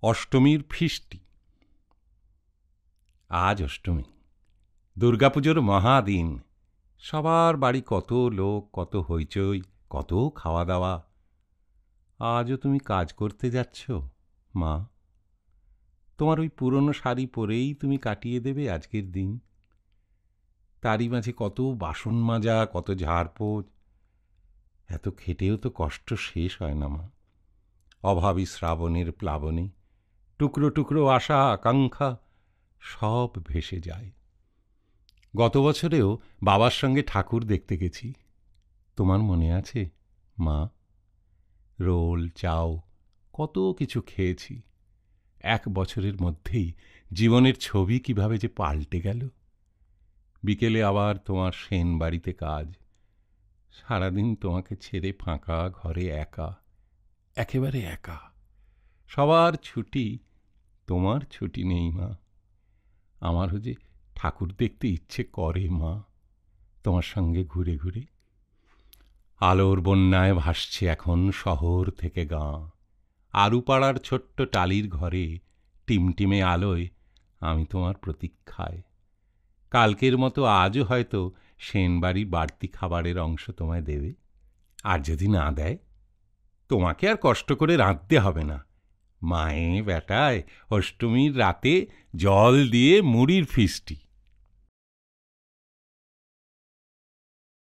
অষ্টমীর ফিস্টি। আজ অষ্টমী, দুর্গাপুজোর মহাদিন। সবার বাড়ি কত লোক, কত হইচই, কত খাওয়া দাওয়া। আজও তুমি কাজ করতে যাচ্ছ মা? তোমার ওই পুরনো শাড়ি পরেই তুমি কাটিয়ে দেবে আজকের দিন? তারই মাঝে কত বাসন মাজা, কত ঝাড়পোছ। এত খেটেও তো কষ্ট শেষ হয় না মা। অভাবী শ্রাবণের প্লাবনে টুকরো টুকরো আশা আকাঙ্ক্ষা সব ভেসে যায়। গত বছরেও বাবার সঙ্গে ঠাকুর দেখতে গেছি। তোমার মনে আছে মা? রোল, চাও, কত কিছু খেয়েছি। 1 বছরের মধ্যেই জীবনের ছবি কিভাবে যে পাল্টে গেল। বিকেলে আবার তোমার সেন বাড়িতে কাজ। সারাদিন তোমাকে ছেড়ে ফাঁকা ঘরে একা, একেবারে একা। সবার ছুটি, তোমার ছুটি নেই মা। আমারও যে ঠাকুর দেখতে ইচ্ছে করে মা, তোমার সঙ্গে ঘুরে ঘুরে। আলোর বন্যায় ভাসছে এখন শহর থেকে গাঁ। আরুপাড়ার ছোট্ট টালির ঘরে টিমটিমে আলোয় আমি তোমার প্রতীক্ষায়। কালকের মতো আজও হয়তো সেনবাড়ি বাড়তি খাবারের অংশ তোমায় দেবে। আর যদি না দেয়, তোমাকে আর কষ্ট করে রাঁধতে হবে না। মায়ে বেটায় অষ্টমীর রাতে জল দিয়ে মুড়ির ফিস্টি।